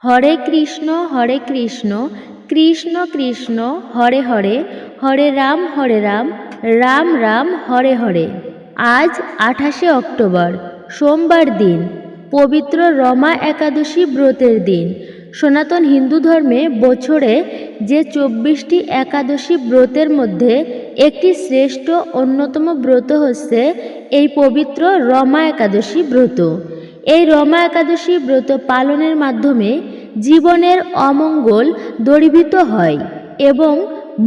হরে কৃষ্ণ কৃষ্ণ কৃষ্ণ হরে হরে হরে রাম রাম রাম হরে হরে। আজ 28শে অক্টোবর সোমবার দিন, পবিত্র রমা একাদশী ব্রতের দিন। সনাতন হিন্দু ধর্মে বছরে যে 24টি একাদশী ব্রতের মধ্যে একটি শ্রেষ্ঠ অন্যতম ব্রত হচ্ছে এই পবিত্র রমা একাদশী ব্রত। এই রমা একাদশী ব্রত পালনের মাধ্যমে জীবনের অমঙ্গল দূরীভূত হয় এবং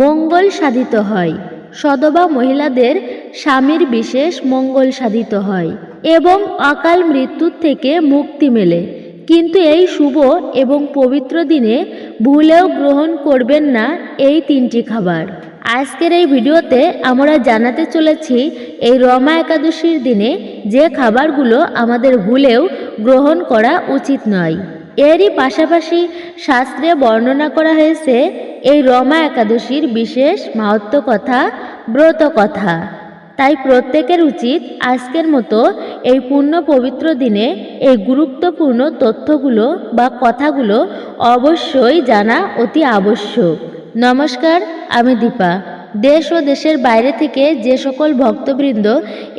মঙ্গল সাধিত হয়। সধবা মহিলাদের স্বামীর বিশেষ মঙ্গল সাধিত হয় এবং অকাল মৃত্যুর থেকে মুক্তি মেলে। কিন্তু এই শুভ এবং পবিত্র দিনে ভুলেও গ্রহণ করবেন না এই 3টি খাবার। আজকের এই ভিডিওতে আমরা জানাতে চলেছি এই রমা একাদশীর দিনে যে খাবারগুলো আমাদের ভুলেও গ্রহণ করা উচিত নয়। এরই পাশাপাশি শাস্ত্রে বর্ণনা করা হয়েছে এই রমা একাদশীর বিশেষ মাহাত্ম্য কথা, ব্রত কথা। তাই প্রত্যেকের উচিত আজকের মতো এই পূর্ণ পবিত্র দিনে এই গুরুত্বপূর্ণ তথ্যগুলো বা কথাগুলো অবশ্যই জানা অতি আবশ্যক। নমস্কার, আমি দীপা। দেশ ও দেশের বাইরে থেকে যে সকল ভক্তবৃন্দ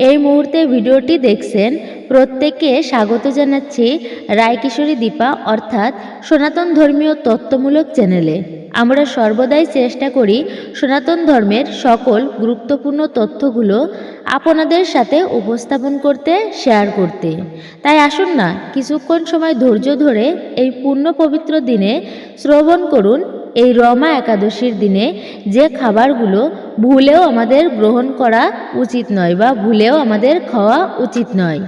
এই মুহূর্তে ভিডিওটি দেখছেন প্রত্যেককে স্বাগত জানাচ্ছি রায়কিশোরী দীপা অর্থাৎ সনাতন ধর্মীয় তত্ত্বমূলক চ্যানেলে। আমরা সর্বদাই চেষ্টা করি সনাতন ধর্মের সকল গুরুত্বপূর্ণ তথ্যগুলো আপনাদের সাথে উপস্থাপন করতে, শেয়ার করতে। তাই আসুন না কিছুক্ষণ সময় ধৈর্য ধরে এই পূর্ণ পবিত্র দিনে শ্রবণ করুন এই রমা একাদশীর দিনে যে খাবারগুলো ভুলেও আমাদের গ্রহণ করা উচিত নয় বা ভুলেও আমাদের খাওয়া উচিত নয়।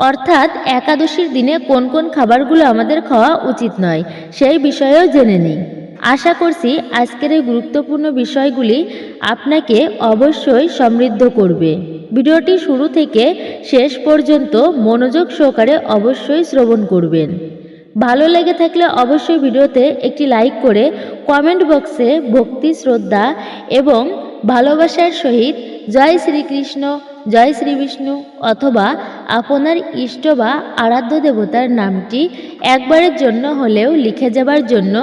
অর্থাৎ একাদশীর দিনে কোন কোন খাবারগুলো আমাদের খাওয়া উচিত নয় সেই বিষয়েও জেনে নিই। আশা করছি আজকের এই গুরুত্বপূর্ণ বিষয়গুলি আপনাকে অবশ্যই সমৃদ্ধ করবে। ভিডিওটি শুরু থেকে শেষ পর্যন্ত মনোযোগ সহকারে অবশ্যই শ্রবণ করবেন। ভালো লেগে থাকলে অবশ্যই ভিডিওতে একটি লাইক করে কমেন্ট বক্সে ভক্তি, শ্রদ্ধা এবং ভালোবাসার সহিত জয় শ্রীকৃষ্ণ, জয় শ্রী বিষ্ণু অথবা আপনার ইষ্ট বা আরাধ্য দেবতার নামটি একবারের জন্য হলেও লিখে যাবার জন্য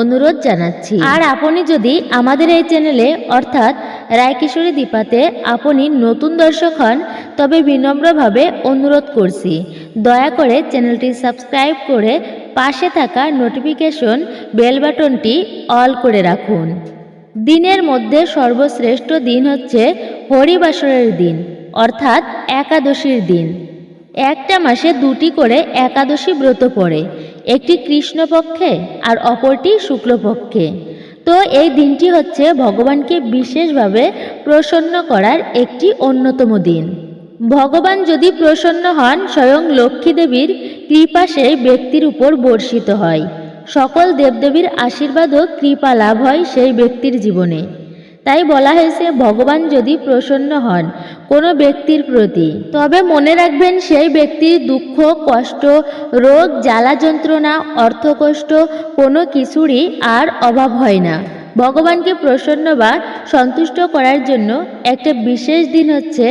অনুরোধ জানাচ্ছি। আর আপনি যদি আমাদের এই চ্যানেলে অর্থাৎ রায়কিশোরী দীপাতে আপনি নতুন দর্শক হন তবে বিনম্রভাবে অনুরোধ করছি দয়া করে চ্যানেলটি সাবস্ক্রাইব করে পাশে থাকা নোটিফিকেশন বেল বাটনটি অল করে রাখুন। দিনের মধ্যে সর্বশ্রেষ্ঠ দিন হচ্ছে হরিবাসরের দিন অর্থাৎ একাদশীর দিন। একটা মাসে 2টি করে একাদশী ব্রত পড়ে, একটি কৃষ্ণপক্ষে আর অপরটি শুক্লপক্ষে। তো এই দিনটি হচ্ছে ভগবানকে বিশেষভাবে প্রসন্ন করার একটি অন্যতম দিন। ভগবান যদি প্রসন্ন হন স্বয়ং লক্ষ্মী দেবীর কৃপা সেই ব্যক্তির উপর বর্ষিত হয়। সকল দেবদেবীর আশীর্বাদ ও কৃপা লাভ হয় সেই ব্যক্তির জীবনে। তাই বলা হয়েছে ভগবান যদি প্রসন্ন হন কোনো ব্যক্তির প্রতি তবে মনে রাখবেন সেই ব্যক্তির দুঃখ, কষ্ট, রোগ, জ্বালা যন্ত্রণা, অর্থকষ্ট কোনো কিছুরই আর অভাব হয় না। ভগবানকে প্রসন্ন বা সন্তুষ্ট করার জন্য একটা বিশেষ দিন হচ্ছে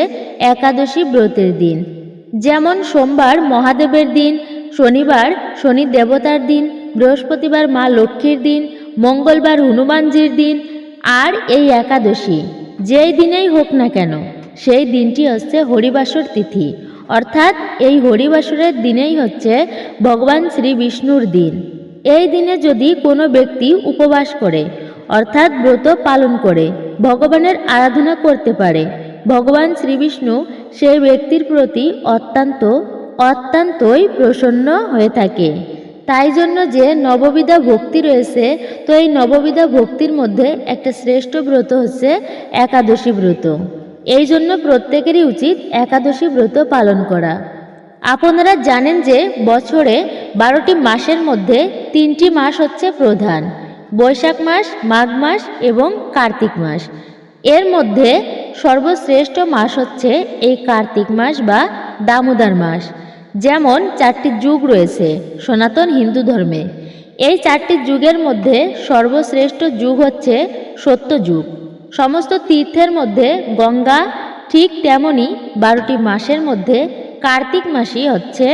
একাদশী ব্রতের দিন। যেমন সোমবার মহাদেবের দিন, শনিবার শনি দেবতার দিন, বৃহস্পতিবার মা লক্ষ্মীর দিন, মঙ্গলবার হনুমানজির দিন। আর এই একাদশী যেই দিনেই হোক না কেন সেই দিনটি হচ্ছে হরিবাসর তিথি অর্থাৎ এই হরিবাসরের দিনেই হচ্ছে ভগবান শ্রী বিষ্ণুর দিন। এই দিনে যদি কোনো ব্যক্তি উপবাস করে অর্থাৎ ব্রত পালন করে ভগবানের আরাধনা করতে পারে, ভগবান শ্রী বিষ্ণু সেই ব্যক্তির প্রতি অত্যন্তই প্রসন্ন হয়ে থাকে। তাই জন্য যে নববিধা ভক্তি রয়েছে, তো এই নববিধা ভক্তির মধ্যে একটা শ্রেষ্ঠ ব্রত হচ্ছে একাদশী ব্রত। এই জন্য প্রত্যেকেরই উচিত একাদশী ব্রত পালন করা। আপনারা জানেন যে বছরে 12টি মাসের মধ্যে 3টি মাস হচ্ছে প্রধান, বৈশাখ মাস, মাঘ মাস এবং কার্তিক মাস। এর মধ্যে সর্বশ্রেষ্ঠ মাস হচ্ছে এই কার্তিক মাস বা দামোদর মাস। যেমন 4টি যুগ রয়েছে সনাতন হিন্দু ধর্মে। এই 4টি যুগের মধ্যে সর্বশ্রেষ্ঠ যুগ হচ্ছে সত্যযুগ। সমস্ত তীর্থের মধ্যে গঙ্গা, ঠিক তেমনি 12টি মাসের মধ্যে কার্তিক মাসই হচ্ছে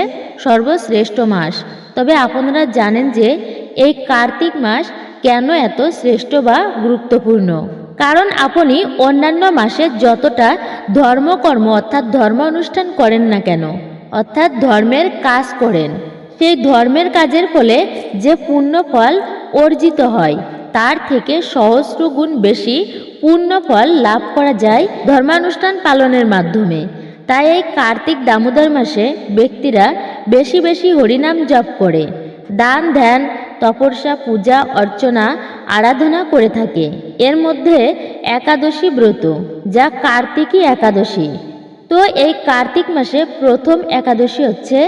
সর্বশ্রেষ্ঠ মাস। তবে আপনারা জানেন যে এই কার্তিক মাস কেন এত শ্রেষ্ঠ বা গুরুত্বপূর্ণ। কারণ আপনি অন্যান্য মাসে যতটা ধর্মকর্ম অর্থাৎ ধর্ম অনুষ্ঠান করেন না কেন, অর্থাৎ ধর্মের কাজ করেন, সেই ধর্মের কাজের ফলে যে পুণ্য ফল অর্জিত হয় তার থেকে সহস্র গুণ বেশি পুণ্য ফল লাভ করা যায় ধর্মানুষ্ঠান পালনের মাধ্যমে। তাই এই কার্তিক দামোদর মাসে ব্যক্তিরা বেশি বেশি হরিনাম জপ করে, দান ধ্যান তপস্যা পূজা অর্চনা আরাধনা করে থাকে। এর মধ্যে একাদশী ব্রত, যা কার্তিকী একাদশী। তো এই কার্তিক মাসে প্রথম একাদশী হচ্ছে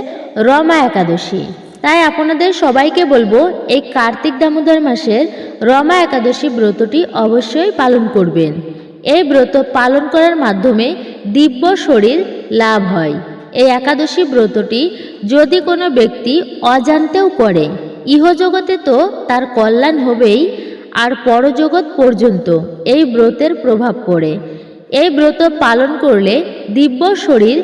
রমা একাদশী। তাই আপনাদের সবাইকে বলবো এই কার্তিক দামোদর মাসের রমা একাদশী ব্রতটি অবশ্যই পালন করবেন। এই ব্রত পালন করার মাধ্যমে দিব্য শরীর লাভ হয়। এই একাদশী ব্রতটি যদি কোনো ব্যক্তি অজান্তেও করে, ইহজগতে তো তার কল্যাণ হবেই, আর পরজগৎ পর্যন্ত এই ব্রতের প্রভাব পড়ে। এই ব্রত পালন করলে দিব্য শরীর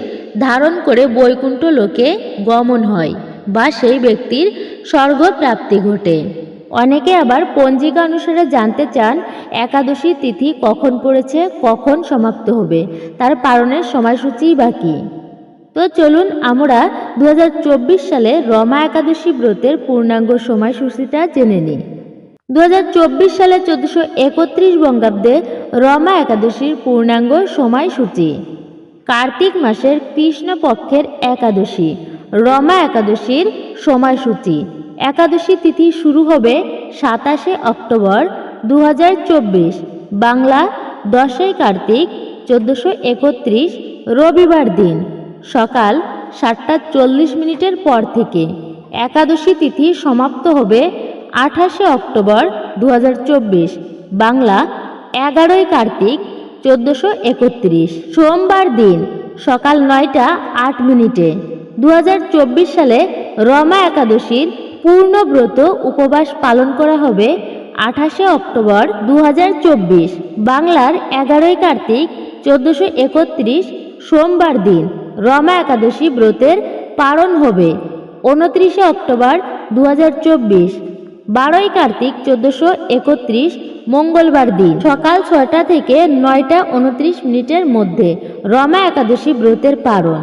ধারণ করে বৈকুণ্ঠ লোকে গমন হয় বা সেই ব্যক্তির স্বর্গপ্রাপ্তি ঘটে। অনেকে আবার পঞ্জিকা অনুসারে জানতে চান একাদশী তিথি কখন পড়েছে, কখন সমাপ্ত হবে, তার পালনের সময়সূচি বা কী। তো চলুন আমরা 2024 সালে রমা একাদশী ব্রতের পূর্ণাঙ্গ সময়সূচিটা জেনে নিই। 2024 সালে 1431 বঙ্গাব্দে রমা একাদশীর পূর্ণাঙ্গ সময়সূচি। কার্তিক মাসের কৃষ্ণপক্ষের একাদশী রমা একাদশীর সময়সূচি। একাদশী তিথি শুরু হবে 27শে অক্টোবর 2024, বাংলা 10ই কার্তিক 1431 রবিবার দিন সকাল 7টা 40 পর থেকে। একাদশী তিথি সমাপ্ত হবে 28শে অক্টোবর 2024, বাংলা 11ই কার্তিক 1431 সোমবার দিন সকাল 9টা 8। 2024 সালে রমা একাদশীর পূর্ণব্রত উপবাস পালন করা হবে 28শে অক্টোবর 2024, বাংলার 11ই কার্তিক 1431 সোমবার দিন। রমা একাদশী ব্রতের পালন হবে 29শে অক্টোবর 2024, 12ই কার্তিক 1431 মঙ্গলবার দিন সকাল 6টা থেকে 9টা 29 মধ্যে রমা একাদশী ব্রতের পালন।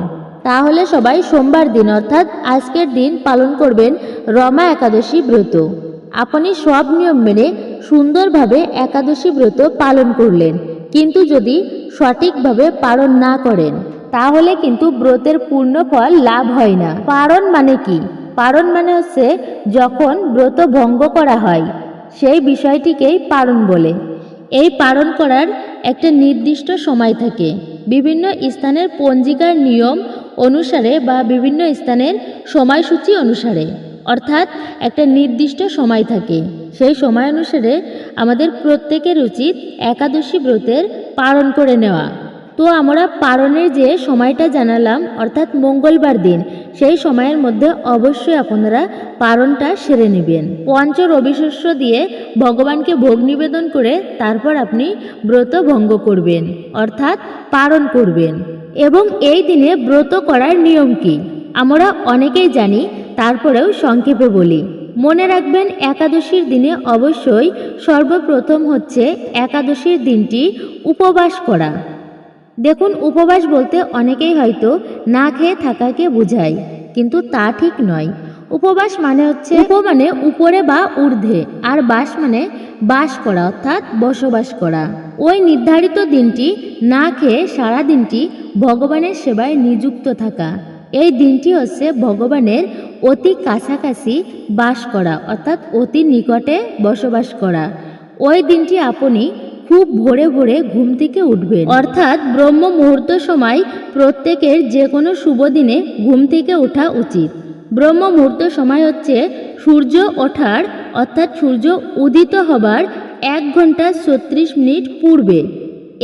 তাহলে সবাই সোমবার দিন অর্থাৎ আজকের দিন পালন করবেন রমা একাদশী ব্রত। আপনি সব নিয়ম মেনে সুন্দরভাবে একাদশী ব্রত পালন করলেন, কিন্তু যদি সঠিকভাবে পালন না করেন তাহলে কিন্তু ব্রতের পূর্ণ ফল লাভ হয় না। পালন মানে কি? পালন মানে হচ্ছে যখন ব্রত ভঙ্গ করা হয় সেই বিষয়টিকেই পালন বলে। এই পালন করার একটা নির্দিষ্ট সময় থাকে, বিভিন্ন স্থানের পঞ্জিকার নিয়ম অনুসারে বা বিভিন্ন স্থানের সময়সূচি অনুসারে, অর্থাৎ একটা নির্দিষ্ট সময় থাকে। সেই সময় অনুসারে আমাদের প্রত্যেকের উচিত একাদশী ব্রতের পালন করে নেওয়া। তো আমরা পালনের যে সময়টা জানালাম অর্থাৎ মঙ্গলবার দিন, সেই সময়ের মধ্যে অবশ্যই আপনারা পালনটা সেরে নেবেন। পঞ্চ রবিশস্য দিয়ে ভগবানকে ভোগ নিবেদন করে তারপর আপনি ব্রত ভঙ্গ করবেন অর্থাৎ পালন করবেন। এবং এই দিনে ব্রত করার নিয়ম কি আমরা অনেকেই জানি, তারপরেও সংক্ষেপে বলি। মনে রাখবেন একাদশীর দিনে অবশ্যই সর্বপ্রথম হচ্ছে একাদশীর দিনটি উপবাস করা। দেখুন, উপবাস বলতে অনেকেই হয়তো না খেয়ে থাকাকে বোঝায়, কিন্তু তা ঠিক নয়। উপবাস মানে হচ্ছে মানে উপরে বা ঊর্ধ্বে, আর বাস মানে বাস করা অর্থাৎ বসবাস করা। ওই নির্ধারিত দিনটি না খেয়ে সারা দিনটি ভগবানের সেবায় নিযুক্ত থাকা। এই দিনটি হচ্ছে ভগবানের অতি কাছাকাছি বাস করা অর্থাৎ অতি নিকটে বসবাস করা। ওই দিনটি আপনি খুব ভোরে ভোরে ঘুম থেকে উঠবেন, অর্থাৎ ব্রহ্ম মুহূর্ত সময় প্রত্যেকের যে কোনো শুভ দিনে ঘুম থেকে ওঠা উচিত। ব্রহ্ম মুহূর্ত সময় হচ্ছে সূর্য ওঠার অর্থাৎ সূর্য উদিত হবার 1 ঘন্টা 36 মিনিট পূর্বে।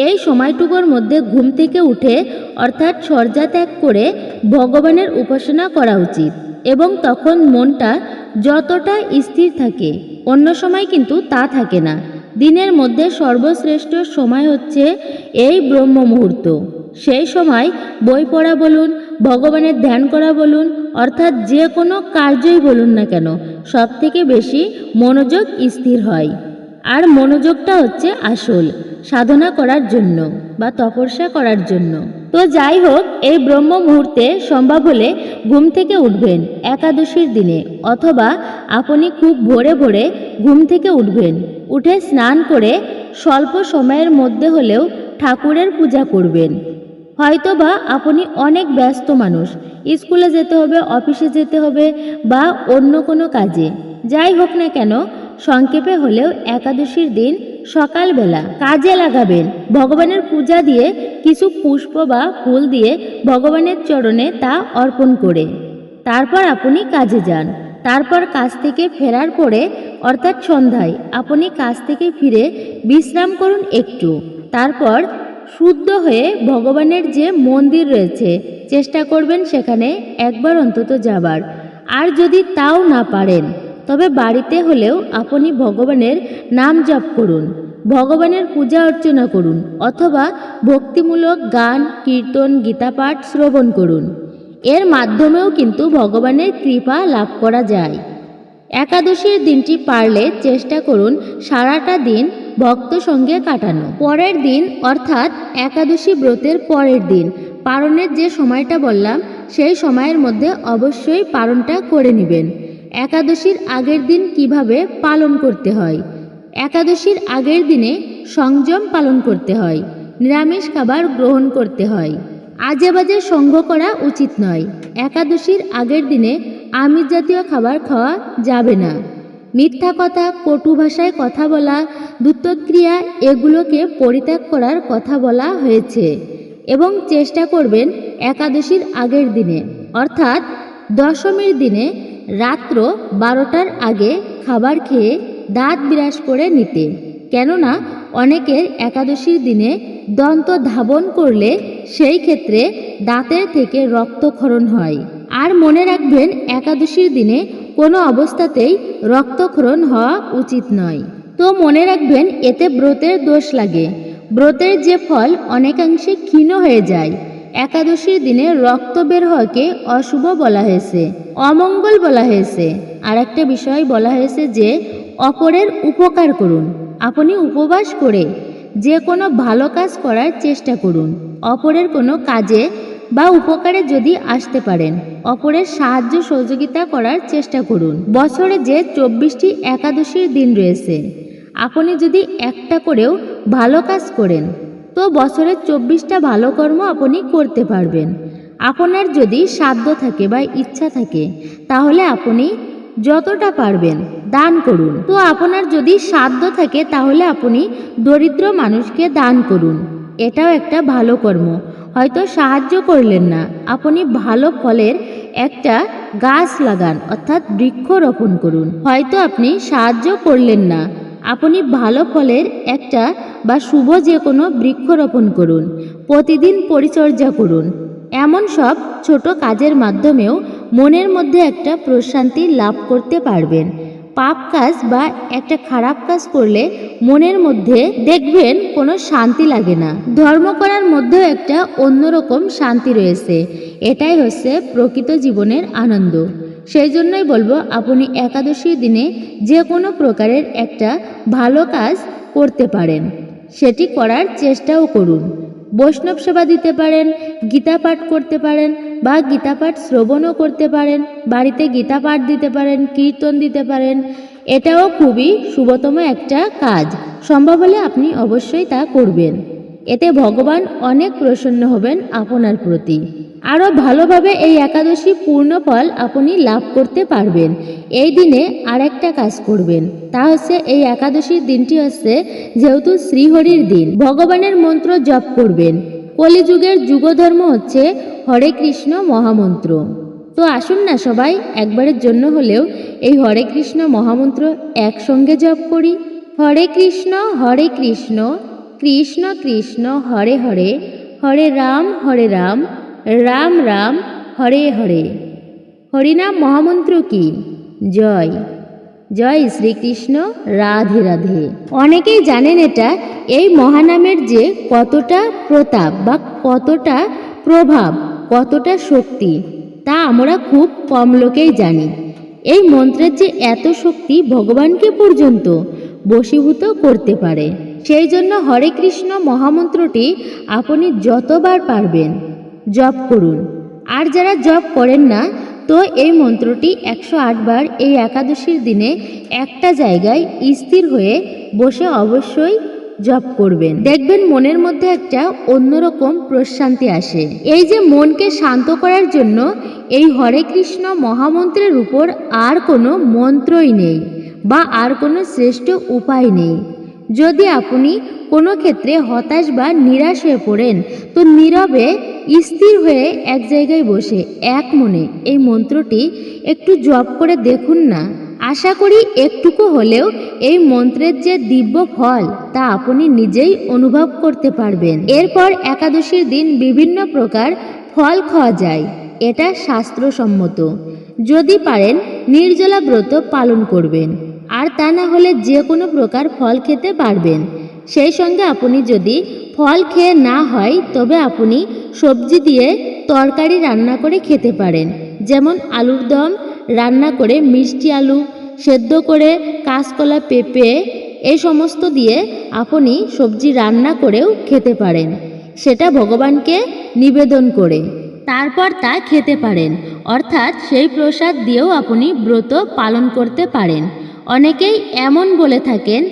এই সময়টুকুর মধ্যে ঘুম থেকে উঠে অর্থাৎ শয্যা ত্যাগ করে ভগবানের উপাসনা করা উচিত, এবং তখন মনটা যতটা স্থির থাকে অন্য সময় কিন্তু তা থাকে না। দিনের মধ্যে সর্বশ্রেষ্ঠ সময় হচ্ছে এই ব্রহ্ম মুহূর্ত। সেই সময় বই পড়া বলুন, ভগবানের ধ্যান করা বলুন, অর্থাৎ যে কোনো কার্যই বলুন না কেন, সব থেকে বেশি মনোযোগ স্থির হয়। আর মনোযোগটা হচ্ছে আসল সাধনা করার জন্য বা তপস্যা করার জন্য। তো যাই হোক, এই ব্রহ্ম মুহূর্তে সম্ভব হলে ঘুম থেকে উঠবেন একাদশীর দিনে, অথবা আপনি খুব ভোরে ভোরে ঘুম থেকে উঠবেন, উঠে স্নান করে স্বল্প সময়ের মধ্যে হলেও ঠাকুরের পূজা করবেন। হয়তোবা আপনি অনেক ব্যস্ত মানুষ, স্কুলে যেতে হবে, অফিসে যেতে হবে বা অন্য কোনো কাজে, যাই হোক না কেন সংক্ষেপে হলেও একাদশীর দিন সকালবেলা কাজে লাগাবেন। ভগবানের পূজা দিয়ে কিছু পুষ্প বা ফুল দিয়ে ভগবানের চরণে তা অর্পণ করে তারপর আপনি কাজে যান। তারপর কাজ থেকে ফেরার পরে অর্থাৎ সন্ধ্যায় আপনি কাজ থেকে ফিরে বিশ্রাম করুন একটু। তারপর শুদ্ধ হয়ে ভগবানের যে মন্দির রয়েছে চেষ্টা করবেন সেখানে একবার অন্তত যাবার। আর যদি তাও না পারেন তবে বাড়িতে হলেও আপনি ভগবানের নাম জপ করুন, ভগবানের পূজা অর্চনা করুন, অথবা ভক্তিমূলক গান, কীর্তন, গীতাপাঠ শ্রবণ করুন। এর মাধ্যমেও কিন্তু ভগবানের কৃপা লাভ করা যায়। একাদশীর দিনটি পারলে চেষ্টা করুন সারাটা দিন ভক্ত সঙ্গে কাটানো। পরের দিন অর্থাৎ একাদশী ব্রতের পরের দিন পারণের যে সময়টা বললাম সেই সময়ের মধ্যে অবশ্যই পারণটা করে নেবেন। একাদশীর আগের দিন কিভাবে পালন করতে হয়? একাদশীর আগের দিনে সংযম পালন করতে হয়, নিরামিষ খাবার গ্রহণ করতে হয়, আজে বাজে সঙ্গ করা উচিত নয়। একাদশীর আগের দিনে আমিষ জাতীয় খাবার খাওয়া যাবে না। মিথ্যা কথা, কটু ভাষায় কথা বলা, দুত্তক্রিয়া এগুলোকে পরিত্যাগ করার কথা বলা হয়েছে। এবং চেষ্টা করবেন একাদশীর আগের দিনে অর্থাৎ দশমীর দিনে রাত্র 12টার আগে খাবার খেয়ে দাঁত বিরাস করে নিতে। কেননা অনেকের একাদশীর দিনে দন্ত ধাবন করলে সেই ক্ষেত্রে দাঁতের থেকে রক্তক্ষরণ হয়। আর মনে রাখবেন একাদশীর দিনে কোনো অবস্থাতেই রক্তক্ষরণ হওয়া উচিত নয়। তো মনে রাখবেন এতে ব্রতের দোষ লাগে, ব্রতের যে ফল অনেকাংশে ক্ষীণ হয়ে যায়। একাদশীর দিনে রক্ত বের হওয়াকে অশুভ বলা হয়েছে, অমঙ্গল বলা হয়েছে। আর একটা বিষয় বলা হয়েছে যে অপরের উপকার করুন। আপনি উপবাস করে যে কোনো ভালো কাজ করার চেষ্টা করুন। অপরের কোনো কাজে বা উপকারে যদি আসতে পারেন অপরের সাহায্য সহযোগিতা করার চেষ্টা করুন। বছরে যে 24টি একাদশীর দিন রয়েছে আপনি যদি একটা করেও ভালো কাজ করেন তো বছরে 24টা ভালো কর্ম আপনি করতে পারবেন। আপনার যদি সাধ্য থাকে বা ইচ্ছা থাকে তাহলে আপনি যতটা পারবেন দান করুন। তো আপনার যদি সাধ্য থাকে তাহলে আপনি দরিদ্র মানুষকে দান করুন, এটাও একটা ভালো কর্ম। হয়তো সাহায্য করলেন না, আপনি ভালো ফলের একটা গাছ লাগান অর্থাৎ বৃক্ষ রোপণ করুন। হয়তো আপনি সাহায্য করলেন না, আপনি ভালো ফলের একটা বা শুভ যে কোনো বৃক্ষ রোপণ করুন, প্রতিদিন পরিচর্যা করুন। এমন সব ছোট কাজের মাধ্যমেও মনের মধ্যে একটা প্রশান্তি লাভ করতে পারবেন। পাপ কাজ বা একটা খারাপ কাজ করলে মনের মধ্যে দেখবেন কোনো শান্তি লাগে না। ধর্ম করার মধ্যেও একটা অন্যরকম শান্তি রয়েছে, এটাই হচ্ছে প্রকৃত জীবনের আনন্দ। সেই জন্যই বলবো আপনি একাদশীর দিনে যে কোনো প্রকারের একটা ভালো কাজ করতে পারেন, সেটি করার চেষ্টাও করুন। বৈষ্ণব সেবা দিতে পারেন, গীতা পাঠ করতে পারেন বা গীতা পাঠ শ্রবণও করতে পারেন, বাড়িতে গীতা পাঠ দিতে পারেন, কীর্তন দিতে পারেন। এটাও খুবই শুভতম একটা কাজ। সম্ভব হলে আপনি অবশ্যই তা করবেন। এতে ভগবান অনেক প্রসন্ন হবেন আপনার প্রতি। আরও ভালোভাবে এই একাদশী পূর্ণ ফল আপনি লাভ করতে পারবেন। এই দিনে আর একটা কাজ করবেন, তা হচ্ছে এই একাদশীর দিনটি হচ্ছে যেহেতু শ্রীহরির দিন, ভগবানের মন্ত্র জপ করবেন। কলিযুগের যুগধর্ম হচ্ছে হরে কৃষ্ণ মহামন্ত্র। তো আসুন না সবাই একবারের জন্য হলেও এই হরে কৃষ্ণ মহামন্ত্র একসঙ্গে জপ করি। হরে কৃষ্ণ কৃষ্ণ কৃষ্ণ হরে হরে, হরে রাম রাম রাম হরে হরে। হরিনাম মহামন্ত্র কি জয়। জয় শ্রীকৃষ্ণ, রাধে রাধে। অনেকেই জানেন এটা, এই মহানামের যে কতটা প্রতাপ বা কতটা প্রভাব, কতটা শক্তি, তা আমরা খুব কম লোকেই জানি। এই মন্ত্রের যে এত শক্তি ভগবানকে পর্যন্ত বশীভূত করতে পারে। সেই জন্য হরে কৃষ্ণ মহামন্ত্রটি আপনি যতবার পারবেন জপ করুন। আর যারা জপ করেন না, তো এই মন্ত্রটি 108 বার এই একাদশীর দিনে একটা জায়গায় স্থির হয়ে বসে অবশ্যই জপ করবেন। দেখবেন মনের মধ্যে একটা অন্যরকম প্রশান্তি আসে। এই যে মনকে শান্ত করার জন্য এই হরে কৃষ্ণ মহামন্ত্রের উপর আর কোনো মন্ত্রই নেই বা আর কোনো শ্রেষ্ঠ উপায় নেই। যদি আপনি কোনো ক্ষেত্রে হতাশ বা নিরাশ হয়ে পড়েন, তো নীরবে স্থির হয়ে এক জায়গায় বসে এক মনে এই মন্ত্রটি একটু জপ করে দেখুন না। আশা করি একটুকু হলেও এই মন্ত্রের যে দিব্য ফল তা আপনি নিজেই অনুভব করতে পারবেন। এরপর একাদশীর দিন বিভিন্ন প্রকার ফল খাওয়া যায়, এটা শাস্ত্রসম্মত। যদি পারেন নির্জলা ব্রত পালন করবেন, আর তা না হলে যে কোনো প্রকার ফল খেতে পারবেন। সেই সঙ্গে আপনি যদি ফল খেয়ে না হয়, তবে আপনি সবজি দিয়ে তরকারি রান্না করে খেতে পারেন। যেমন আলুর দম রান্না করে, মিষ্টি আলু সেদ্ধ করে, কাঁচকলা, পেঁপে এই সমস্ত দিয়ে আপনি সবজি রান্না করেও খেতে পারেন, সেটা ভগবানকে নিবেদন করে তারপর তা খেতে পারেন। অর্থাৎ সেই প্রসাদ দিয়েও আপনি ব্রত পালন করতে পারেন। অনেকেই এমন বলে থাকেন,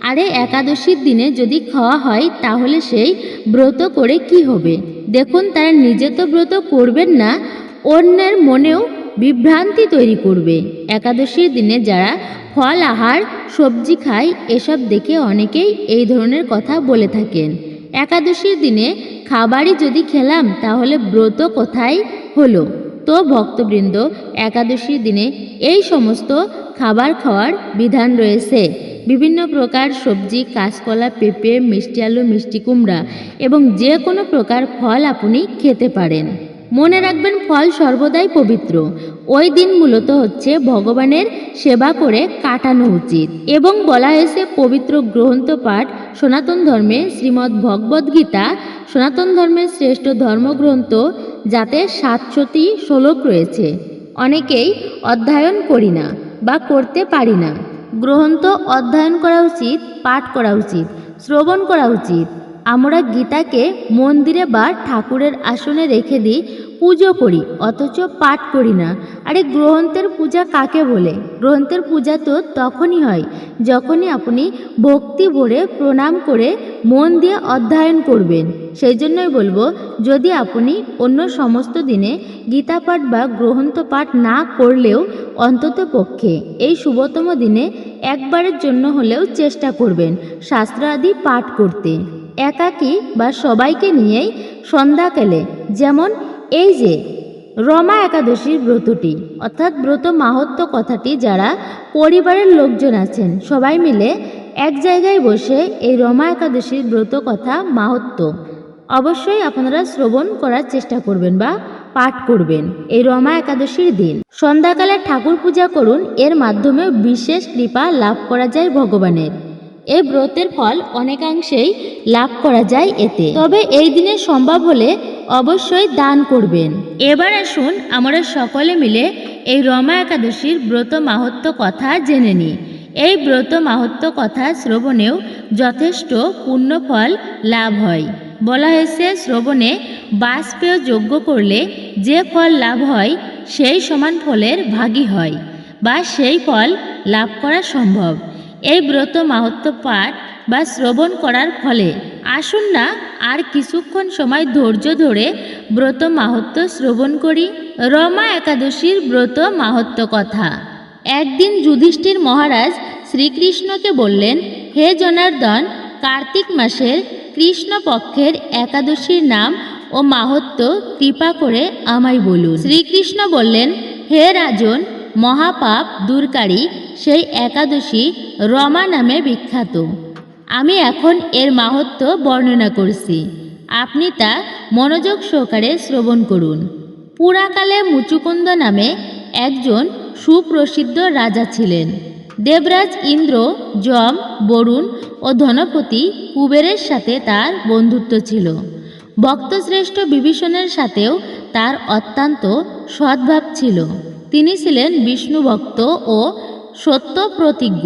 আরে একাদশীর দিনে যদি খাওয়া হয় তাহলে সেই ব্রত করে কি হবে? দেখুন, তারা নিজে তো ব্রত করবেন না, অন্যের মনেও বিভ্রান্তি তৈরি করবে। একাদশীর দিনে যারা ফল আহার, সবজি খায়, এসব দেখে অনেকেই এই ধরনের কথা বলে থাকেন। একাদশীর দিনে খাবারই যদি খেলাম তাহলে ব্রত কোথায় হলো? তো ভক্তবৃন্দ, একাদশীর দিনে এই সমস্ত খাবার খাওয়ার বিধান রয়েছে। বিভিন্ন প্রকার সবজি, কাঁচকলা, পেঁপে, মিষ্টি আলু, মিষ্টি কুমড়া এবং যে কোনো প্রকার ফল আপনি খেতে পারেন। মনে রাখবেন, ফল সর্বদাই পবিত্র। ওই দিন মূলত হচ্ছে ভগবানের সেবা করে কাটানো উচিত। এবং বলা হয়েছে পবিত্র গ্রন্থ পাঠ সনাতন ধর্মে শ্রীমদ্ ভগবদ্ গীতা সনাতন ধর্মের শ্রেষ্ঠ ধর্মগ্রন্থ, যাতে 700টি শ্লোক রয়েছে। অনেকেই অধ্যয়ন করি না বা করতে পারি না। গ্রন্থ অধ্যয়ন করা উচিত, পাঠ করা উচিত, শ্রবণ করা উচিত। আমরা গীতাকে মন্দিরে বা ঠাকুরের আসনে রেখে দিই, পুজো করি, অথচ পাঠ করি না। আরে গ্রন্থের পূজা কাকে বলে? গ্রন্থের পূজা তো তখনই হয় যখনই আপনি ভক্তি ভরে প্রণাম করে মন দিয়ে অধ্যয়ন করবেন। সেই জন্যই বলবো, যদি আপনি অন্য সমস্ত দিনে গীতা পাঠ বা গ্রন্থ পাঠ না করলেও অন্তত পক্ষে এই শুভতম দিনে একবারের জন্য হলেও চেষ্টা করবেন শাস্ত্র আদি পাঠ করতে। একাকী বা সবাইকে নিয়েই সন্ধ্যাকালে, যেমন এই যে রমা একাদশীর ব্রতটি, অর্থাৎ ব্রত মাহাত্ম্য কথাটি যারা পরিবারের লোকজন আছেন সবাই মিলে এক জায়গায় বসে এই রমা একাদশীর ব্রত কথা মাহাত্ম্য অবশ্যই আপনারা শ্রবণ করার চেষ্টা করবেন বা পাঠ করবেন। এই রমা একাদশীর দিন সন্ধ্যাকালে ঠাকুর পূজা করুন, এর মাধ্যমে বিশেষ কৃপা লাভ করা যায় ভগবানের। এই ব্রতের ফল অনেকাংশেই লাভ করা যায় এতে। তবে এই দিনে সম্ভব হলে অবশ্যই দান করবেন। এবার আসুন আমরা সকলে মিলে এই রমা একাদশীর ব্রত মাহাত্ম্য কথা জেনে নিই। এই ব্রত মাহাত্ম্য কথা শ্রবণেও যথেষ্ট পুণ্যফল লাভ হয়। বলা হয়েছে, শ্রবণে বাজপেয় যজ্ঞ করলে যে ফল লাভ হয় সেই সমান ফলের ভাগী হয় বা সেই ফল লাভ করা সম্ভব। এই ব্রত মাহাত্ম্য পাঠ বা শ্রবণ করার ফলে আসুন না আর কিছুক্ষণ সময় ধৈর্য ধরে ব্রত মাহাত্ম্য শ্রবণ করি। রমা একাদশীর ব্রত মাহাত্ম্য কথা। একদিন যুধিষ্ঠির মহারাজ শ্রীকৃষ্ণকে বললেন, হে জনার্দন, কার্তিক মাসের কৃষ্ণপক্ষের একাদশীর নাম ও মাহাত্ম্য কৃপা করে আমায় বলুন। শ্রীকৃষ্ণ বললেন, হে রাজন, মহাপাপ দূরকারী সেই একাদশী রমা নামে বিখ্যাত। আমি এখন এর মাহাত্ম্য বর্ণনা করছি, আপনি তা মনোযোগ সহকারে শ্রবণ করুন। পুরাকালে মুচুকুন্দ নামে একজন সুপ্রসিদ্ধ রাজা ছিলেন, দেবরাজ ইন্দ্র, যম, বরুণ ও ধনপতি কুবেরের সাথে তার বন্ধুত্ব ছিল। ভক্তশ্রেষ্ঠ বিভীষণের সাথেও তার অত্যন্ত সদ্ভাব ছিল। তিনি ছিলেন বিষ্ণু ভক্ত ও সত্য প্রতিজ্ঞ।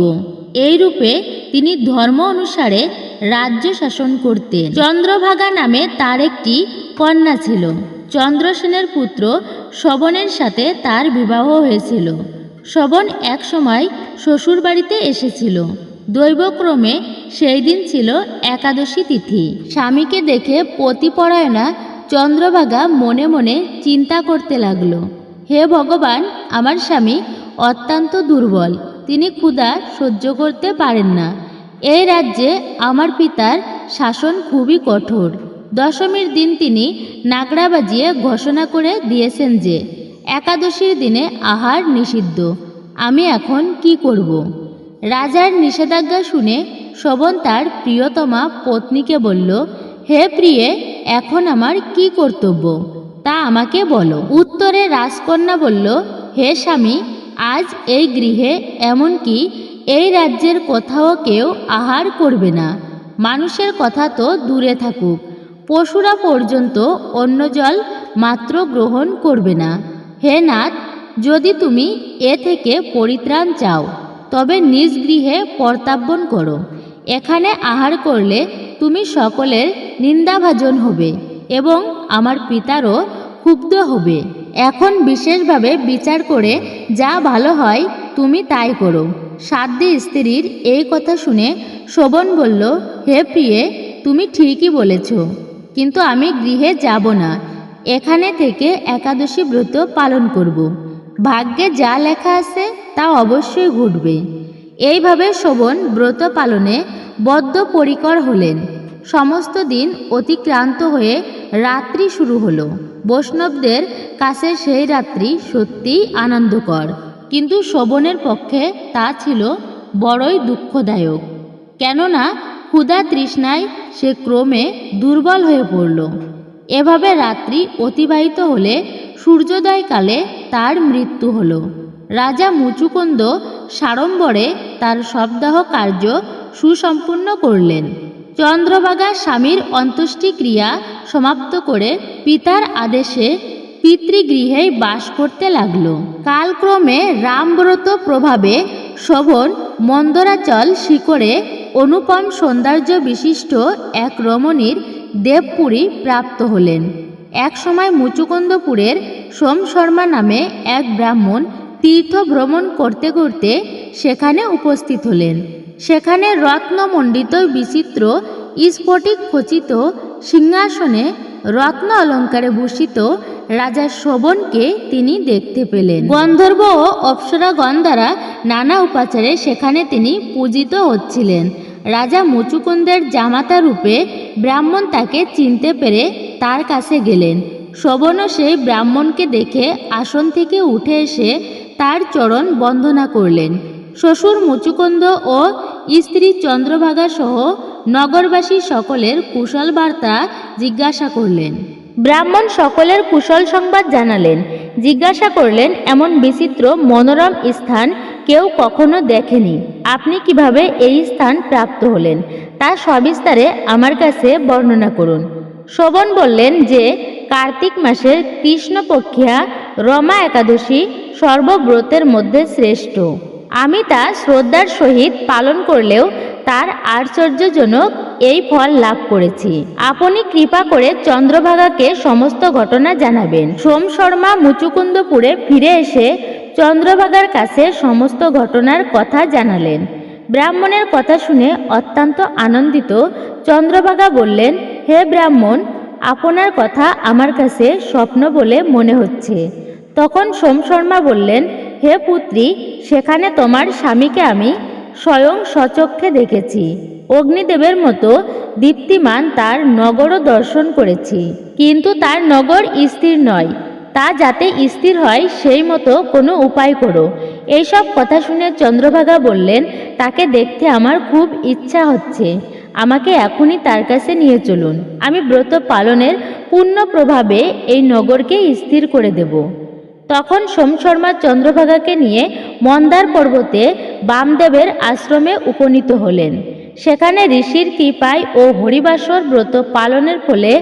এই রূপে তিনি ধর্ম অনুসারে রাজ্য শাসন করতেন। চন্দ্রভাগা নামে তার একটি কন্যা ছিল। চন্দ্রসেনের পুত্র শবনের সাথে তার বিবাহ হয়েছিল। শবন এক সময় শ্বশুরবাড়িতে এসেছিল। দৈবক্রমে সেই দিন ছিল একাদশী তিথি। স্বামীকে দেখে পতিপরায়ণা চন্দ্রভাগা মনে মনে চিন্তা করতে লাগলো, হে ভগবান, আমার স্বামী অত্যন্ত দুর্বল, তিনি ক্ষুধা সহ্য করতে পারেন না। এই রাজ্যে আমার পিতার শাসন খুবই কঠোর। দশমীর দিন তিনি নাগড়া বাজিয়ে ঘোষণা করে দিয়েছেন যে একাদশীর দিনে আহার নিষিদ্ধ। আমি এখন কি করব? রাজার নিষেধাজ্ঞা শুনে শোভন তার প্রিয়তমা পত্নীকে বলল, হে প্রিয়ে, এখন আমার কি কর্তব্য তা আমাকে বলো। উত্তরে রাজকন্যা বলল, হে স্বামী, আজ এই গৃহে এমনকি এই রাজ্যের কোথাও কেউ আহার করবে না। মানুষের কথা তো দূরে থাকুক, পশুরা পর্যন্ত অন্য জল মাত্র গ্রহণ করবে না। হে নাথ, যদি তুমি এ থেকে পরিত্রাণ চাও তবে নিজ গৃহে প্রত্যাবর্তন করো। এখানে আহার করলে তুমি সকলের নিন্দাভাজন হবে এবং আমার পিতারও ক্ষুব্ধ হবে। এখন বিশেষভাবে বিচার করে যা ভালো হয় তুমি তাই করো। সাধ্যী স্ত্রীর এই কথা শুনে শোভন বলল, হে প্রিয়ে, তুমি ঠিকই বলেছ, কিন্তু আমি গৃহে যাব না, এখানে থেকে একাদশী ব্রত পালন করব। ভাগ্যে যা লেখা আছে তা অবশ্যই ঘটবে। এইভাবে শোভন ব্রত পালনে বদ্ধপরিকর হলেন। সমস্ত দিন অতিক্রান্ত হয়ে রাত্রি শুরু হলো। বৈষ্ণবদের কাছে সেই রাত্রি সত্যিই আনন্দকর, কিন্তু শোভনের পক্ষে তা ছিল বড়ই দুঃখদায়ক। কেননা ক্ষুধা তৃষ্ণায় সে ক্রমে দুর্বল হয়ে পড়ল। এভাবে রাত্রি অতিবাহিত হলে সূর্যোদয়কালে তার মৃত্যু হল। রাজা মুচুকুন্দ সাড়ম্বরে তার শবদাহ কার্য সুসম্পন্ন করলেন। চন্দ্রভাগা স্বামীর অন্ত্যেষ্টিক্রিয়া সমাপ্ত করে পিতার আদেশে পিতৃগৃহেই বাস করতে লাগল। কালক্রমে রামব্রত প্রভাবে শোভন মন্দরাচল শিখরে অনুপম সৌন্দর্য বিশিষ্ট এক রমণীর দেবপুরী প্রাপ্ত হলেন। এক সময় মুচুকুন্দপুরের সোম শর্মা নামে এক ব্রাহ্মণ তীর্থ ভ্রমণ করতে করতে সেখানে উপস্থিত হলেন। সেখানে রত্নমণ্ডিত বিচিত্র স্ফটিক খচিত সিংহাসনে রত্ন অলঙ্কারে ভূষিত রাজা শোভনকে তিনি দেখতে পেলেন। গন্ধর্ব ও অপ্সরাগণ দ্বারা নানা উপাচারে সেখানে তিনি পূজিত হচ্ছিলেন। রাজা মুচুকুন্দের জামাতা রূপে ব্রাহ্মণ তাকে চিনতে পেরে তার কাছে গেলেন। শোভনও সেই ব্রাহ্মণকে দেখে আসন থেকে উঠে এসে তার চরণ বন্দনা করলেন। শ্বশুর মুচুকুন্দ ও স্ত্রী চন্দ্রভাগা সহ নগরবাসী সকলের কুশল বার্তা জিজ্ঞাসা করলেন। ব্রাহ্মণ সকলের কুশল সংবাদ জানালেন। জিজ্ঞাসা করলেন, এমন বিচিত্র মনোরম স্থান কেউ কখনো দেখেনি, আপনি কিভাবে এই স্থান প্রাপ্ত হলেন তা সবিস্তারে আমার কাছে বর্ণনা করুন। শোভন বললেন যে কার্তিক মাসের কৃষ্ণপক্ষিয়া রমা একাদশী সর্বব্রতের মধ্যে শ্রেষ্ঠ। আমি তা শ্রদ্ধার সহিত পালন করলেও তার আশ্চর্যজনক এই ফল লাভ করেছি। আপনি কৃপা করে চন্দ্রভাগাকে সমস্ত ঘটনা জানাবেন। সোম শর্মা মুচুকুন্দপুরে ফিরে এসে চন্দ্রভাগার কাছে সমস্ত ঘটনার কথা জানালেন। ব্রাহ্মণের কথা শুনে অত্যন্ত আনন্দিত চন্দ্রভাগা বললেন, হে ব্রাহ্মণ, আপনার কথা আমার কাছে স্বপ্ন বলে মনে হচ্ছে। তখন সোম শর্মা বললেন, হে পুত্রী, সেখানে তোমার স্বামীকে আমি স্বয়ং স্বচক্ষে দেখেছি। অগ্নিদেবের মতো দীপ্তিমান তার নগরও দর্শন করেছি, কিন্তু তার নগর স্থির নয়। তা যাতে স্থির হয় সেই মতো কোনো উপায় করো। এইসব কথা শুনে চন্দ্রভাগা বললেন, তাকে দেখতে আমার খুব ইচ্ছা হচ্ছে, আমাকে এখনই তার কাছে নিয়ে চলুন। আমি ব্রত পালনের পূর্ণ প্রভাবে এই নগরকে স্থির করে দেব। তখন সোম শর্মা চন্দ্রভাগাকে নিয়ে মন্দার পর্বতে বামদেবের আশ্রমে উপনীত হলেন। সেখানে ঋষির কৃপায় ও হরিবাসর ব্রত পালনের ফলে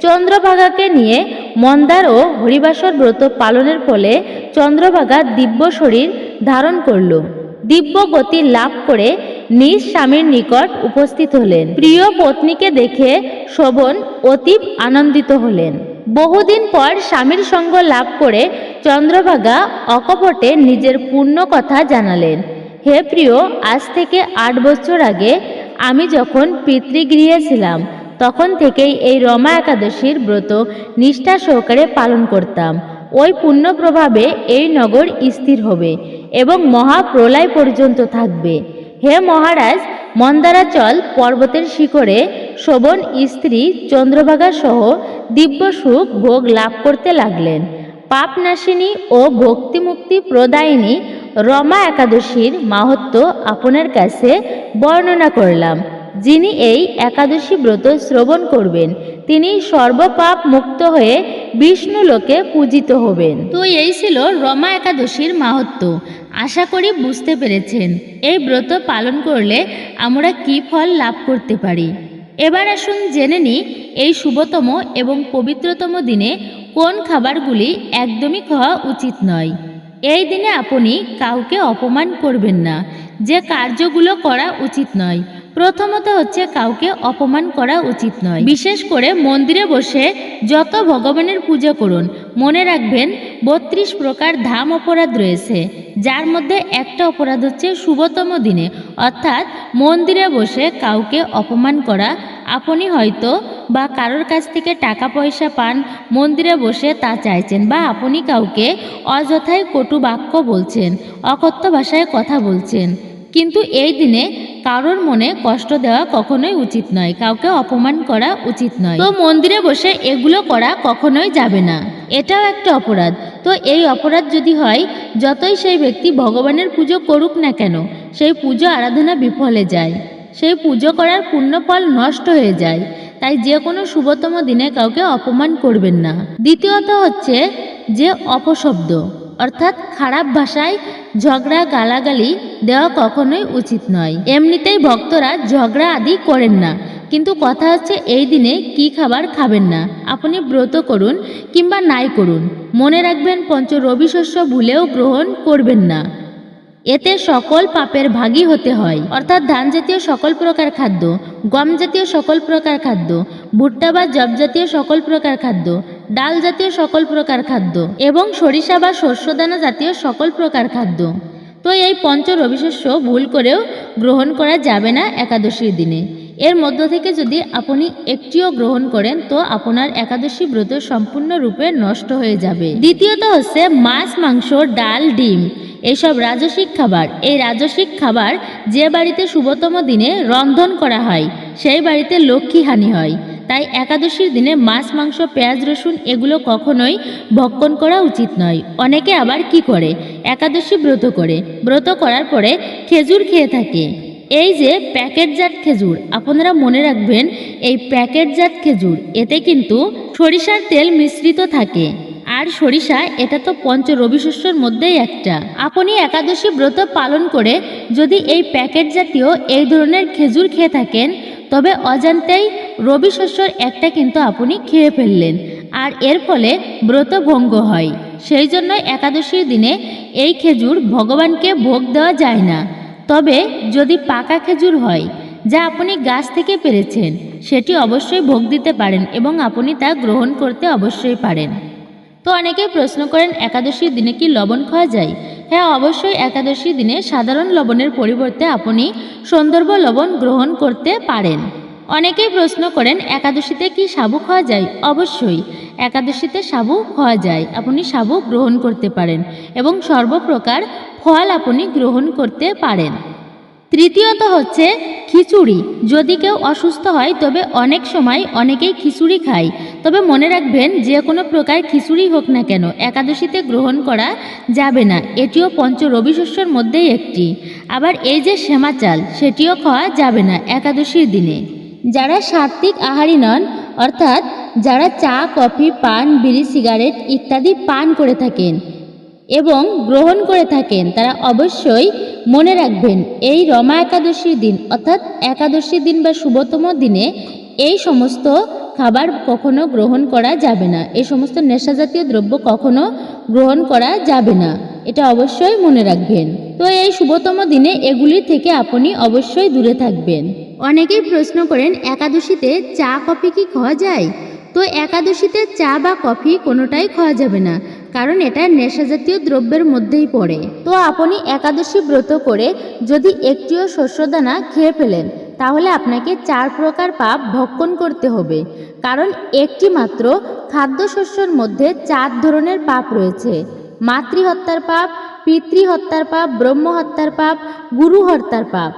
চন্দ্রভাগাকে নিয়ে মন্দার ও হরিবাসর ব্রত পালনের ফলে চন্দ্রভাগা দিব্য শরীর ধারণ করল। দিব্য গতি লাভ করে নিজ স্বামীর নিকট উপস্থিত হলেন। প্রিয় পত্নীকে দেখে শোভন অতীব আনন্দিত হলেন। বহুদিন পর স্বামীর সঙ্গ লাভ করে চন্দ্রভাগা অকপটে নিজের পূর্ণ কথা জানালেন। হে প্রিয়, আজ থেকে 8 বছর আগে আমি যখন পিতৃগৃহে ছিলাম তখন থেকেই এই রমা একাদশীর ব্রত নিষ্ঠা সহকারে পালন করতাম। ওই পুণ্য প্রভাবে এই নগর স্থির হবে এবং মহাপ্রলয় পর্যন্ত থাকবে। হে মহারাজ, মন্দারাচল পর্বতের শিখরে শোভন স্ত্রী চন্দ্রভাগা সহ দিব্য সুখ ভোগ লাভ করতে লাগলেন। পাপনাশিনী ও ভক্তিমুক্তি প্রদায়িনী রমা একাদশীর মাহাত্ম্য আপনার কাছে বর্ণনা করলাম। যিনি এই একাদশী ব্রত শ্রবণ করবেন তিনি সর্বপাপ মুক্ত হয়ে বিষ্ণু লোকে পূজিত হবেন। তো এই ছিল রমা একাদশীর মাহাত্ম্য। আশা করি বুঝতে পেরেছেন এই ব্রত পালন করলে আমরা কি ফল লাভ করতে পারি। এবার আসুন জেনে নিই এই শুভতম এবং পবিত্রতম দিনে কোন খাবারগুলি একদমই খাওয়া উচিত নয়। এই দিনে আপনি কাউকে অপমান করবেন না। যে কার্যগুলো করা উচিত নয়, প্রথমত হচ্ছে কাউকে অপমান করা উচিত নয়। বিশেষ করে মন্দিরে বসে যত ভগবানের পূজা করুন, মনে রাখবেন 32 প্রকার ধাম অপরাধ রয়েছে, যার মধ্যে একটা অপরাধ হচ্ছে শুভতম দিনে অর্থাৎ মন্দিরে বসে কাউকে অপমান করা। আপনি হয়তো বা কারোর কাছ থেকে টাকা পয়সা পান, মন্দিরে বসে তা চাইছেন, বা আপনি কাউকে অযথায় কটু বাক্য বলছেন, অকথ্য ভাষায় কথা বলছেন, কিন্তু এই দিনে কারোর মনে কষ্ট দেওয়া কখনোই উচিত নয়, কাউকে অপমান করা উচিত নয়। তো মন্দিরে বসে এগুলো করা কখনোই যাবে না, এটাও একটা অপরাধ। তো এই অপরাধ যদি হয়, যতই সেই ব্যক্তি ভগবানের পুজো করুক না কেন, সেই পুজো আরাধনা বিফলে যায়, সেই পুজো করার পুণ্যফল নষ্ট হয়ে যায়। তাই যে কোনো শুভতম দিনে কাউকে অপমান করবেন না। দ্বিতীয়ত হচ্ছে যে অপশব্দ অর্থাৎ খারাপ ভাষায় ঝগড়া গালাগালি দেওয়া কখনোই উচিত নয়। এমনিতেই ভক্তরা ঝগড়া আদি করেন না, কিন্তু কথা হচ্ছে এই দিনে কি খাবার খাবেন না। আপনি ব্রত করুন কিংবা নাই করুন, মনে রাখবেন পঞ্চ রবি শস্য ভুলেও গ্রহণ করবেন না। এতে সকল পাপের ভাগী হতে হয়, অর্থাৎ ধান জাতীয় সকল প্রকার খাদ্য, গম জাতীয় সকল প্রকার খাদ্য, ভুট্টা বা জব জাতীয় সকল প্রকার খাদ্য, ডাল জাতীয় সকল প্রকার খাদ্য এবং সরিষা বা শস্যদানা জাতীয় সকল প্রকার খাদ্য। তো এই পঞ্চ রবিশস্য ভুল করেও গ্রহণ করা যাবে না একাদশীর দিনে। এর মধ্য থেকে যদি আপনি একটিও গ্রহণ করেন তো আপনার একাদশী ব্রত সম্পূর্ণরূপে নষ্ট হয়ে যাবে। দ্বিতীয়ত হচ্ছে মাছ, মাংস, ডাল, ডিম এইসব রাজসিক খাবার। এই রাজসিক খাবার যে বাড়িতে শুভতম দিনে রন্ধন করা হয় সেই বাড়িতে লক্ষ্মী হানি হয়। তাই একাদশীর দিনে মাছ, মাংস, পেঁয়াজ, রসুন এগুলো কখনোই ভক্ষণ করা উচিত নয়। অনেকে আবার কি করে, একাদশী ব্রত করে, ব্রত করার পরে খেজুর খেয়ে থাকে। এই যে প্যাকেটজাত খেজুর, আপনারা মনে রাখবেন এই প্যাকেটজাত খেজুর এতে কিন্তু সরিষার তেল মিশ্রিত থাকে, আর সরিষা এটা তো পঞ্চ রবিশস্যের মধ্যেই একটা। আপনি একাদশী ব্রত পালন করে যদি এই প্যাকেট জাতীয় এই ধরনের খেজুর খেয়ে থাকেন তবে অজান্তেই রবি শস্যর একটা কিন্তু আপনি খেয়ে ফেললেন, আর এর ফলে ব্রত ভঙ্গ হয়। সেই জন্য একাদশীর দিনে এই খেজুর ভগবানকে ভোগ দেওয়া যায় না। তবে যদি পাকা খেজুর হয় যা আপনি গাছ থেকে পেরেছেন সেটি অবশ্যই ভোগ দিতে পারেন এবং আপনি তা গ্রহণ করতে অবশ্যই পারেন। তো অনেকেই প্রশ্ন করেন একাদশীর দিনে কি লবণ খাওয়া যায়? হ্যাঁ, অবশ্যই একাদশীর দিনে সাধারণ লবণের পরিবর্তে আপনি সন্দর্ভ লবণ গ্রহণ করতে পারেন। অনেকেই প্রশ্ন করেন একাদশীতে কি সাবু খাওয়া যায়? অবশ্যই একাদশীতে সাবু খাওয়া যায়, আপনি সাবু গ্রহণ করতে পারেন এবং সর্বপ্রকার ফল আপনি গ্রহণ করতে পারেন। তৃতীয়ত হচ্ছে খিচুড়ি। যদি কেউ অসুস্থ হয় তবে অনেক সময় অনেকেই খিচুড়ি খায়, তবে মনে রাখবেন যে কোনো প্রকার খিচুড়ি হোক না কেন একাদশীতে গ্রহণ করা যাবে না, এটিও পঞ্চ রবিশস্যের মধ্যেই একটি। আবার এই যে সেমা চাল সেটিও খাওয়া যাবে না একাদশীর দিনে। যারা সাত্ত্বিক আহারী নন অর্থাৎ যারা চা, কফি, পান, বিড়ি, সিগারেট ইত্যাদি পান করে থাকেন এবং গ্রহণ করে থাকেন তারা অবশ্যই মনে রাখবেন এই রমা একাদশীর দিন অর্থাৎ একাদশীর দিন বা শুভতম দিনে এই সমস্ত খাবার কখনো গ্রহণ করা যাবে না, এই সমস্ত নেশাজাতীয় দ্রব্য কখনো গ্রহণ করা যাবে না, এটা অবশ্যই মনে রাখবেন। তো এই শুভতম দিনে এগুলি থেকে আপনি অবশ্যই দূরে থাকবেন। অনেকেই প্রশ্ন করেন একাদশীতে চা কফি কি খাওয়া যায়? তো একাদশীতে চা বা কফি কোনোটাই খাওয়া যাবে না, কারণ এটা নেশাজাতীয় দ্রব্যের মধ্যেই পড়ে। তো আপনি একাদশী ব্রত করে যদি একটিও শস্যদানা খেয়ে ফেলেন তাহলে আপনাকে 4 প্রকার পাপ ভক্ষণ করতে হবে, কারণ একটি মাত্র খাদ্যশস্যের মধ্যে 4 ধরনের পাপ রয়েছে। মাতৃহত্যার পাপ, পিতৃহত্যার পাপ, ব্রহ্মহত্যার পাপ, গুরু হত্যার পাপ।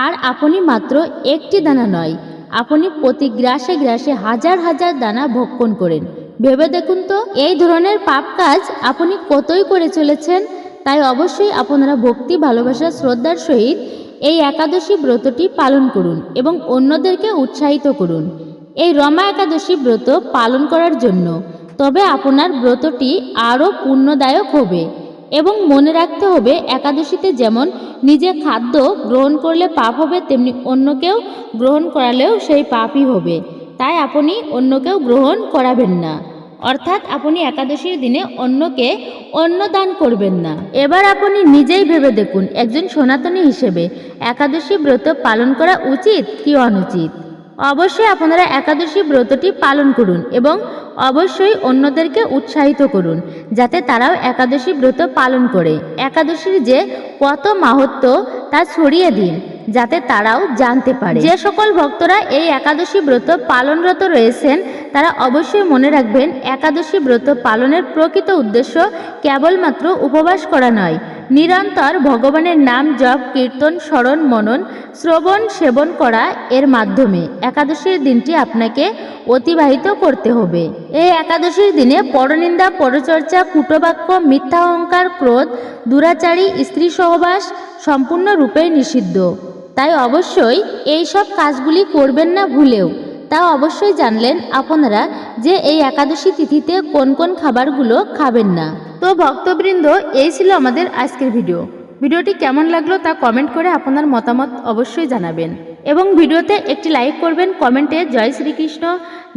আর আপনি মাত্র একটি দানা নয়, আপনি প্রতি গ্রাসে গ্রাসে হাজার হাজার দানা ভক্ষণ করেন। ভেবে দেখুন তো এই ধরনের পাপ কাজ আপনি কতই করে চলেছেন। তাই অবশ্যই আপনারা ভক্তি, ভালোবাসা, শ্রদ্ধার সহিত এই একাদশী ব্রতটি পালন করুন এবং অন্যদেরকে উৎসাহিত করুন এই রমা একাদশী ব্রত পালন করার জন্য। তবে আপনার ব্রতটি আরও পুণ্যদায়ক হবে। এবং মনে রাখতে হবে একাদশীতে যেমন নিজে খাদ্য গ্রহণ করলে পাপ হবে, তেমনি অন্যকেও গ্রহণ করালেও সেই পাপই হবে। তাই আপনি অন্যকেও গ্রহণ করাবেন না, অর্থাৎ আপনি একাদশীর দিনে অন্যকে অন্নদান করবেন না। এবার আপনি নিজেই ভেবে দেখুন একজন সনাতনী হিসেবে একাদশী ব্রত পালন করা উচিত কি অনুচিত। অবশ্যই আপনারা একাদশী ব্রতটি পালন করুন এবং অবশ্যই অন্যদেরকে উৎসাহিত করুন যাতে তারাও একাদশী ব্রত পালন করে। একাদশীর যে কত মাহাত্ম্য তা ছড়িয়ে দিন যাতে তারাও জানতে পারে। যে সকল ভক্তরা এই একাদশী ব্রত পালনরত রয়েছেন তারা অবশ্যই মনে রাখবেন একাদশী ব্রত পালনের প্রকৃত উদ্দেশ্য কেবলমাত্র উপবাস করা নয়, নিরন্তর ভগবানের নাম জপ, কীর্তন, স্মরণ, মনন, শ্রবণ, সেবন করা। এর মাধ্যমে একাদশীর দিনটি আপনাকে অতিবাহিত করতে হবে। এই একাদশীর দিনে পরনিন্দা, পরচর্চা, কুটবাক্য, মিথ্যা অহংকার, ক্রোধ, দুরাচারী, স্ত্রী সহবাস সম্পূর্ণরূপে নিষিদ্ধ। তাই অবশ্যই এই সব কাজগুলি করবেন না ভুলেও। তাও অবশ্যই জানলেন আপনারা যে এই একাদশী তিথিতে কোন কোন খাবারগুলো খাবেন না। তো ভক্তবৃন্দ, এই ছিল আমাদের আজকের ভিডিওটি কেমন লাগলো তা কমেন্ট করে আপনার মতামত অবশ্যই জানাবেন এবং ভিডিওতে একটি লাইক করবেন। কমেন্টে জয় শ্রীকৃষ্ণ,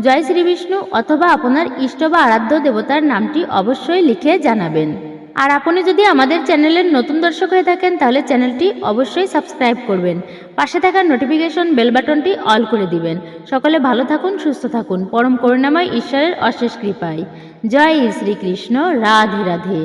জয় শ্রী বিষ্ণু অথবা আপনার ইষ্ট বা আরাধ্য দেবতার নামটি অবশ্যই লিখে জানাবেন। আর আপনি যদি আমাদের চ্যানেলের নতুন দর্শক হয়ে থাকেন তাহলে চ্যানেলটি অবশ্যই সাবস্ক্রাইব করবেন, পাশে থাকা নোটিফিকেশন বেল বাটনটি অল করে দিবেন। সকলে ভালো থাকুন, সুস্থ থাকুন, পরম করুণাময় ঈশ্বরের অশেষ কৃপায়। জয় শ্রীকৃষ্ণ, রাধে রাধে।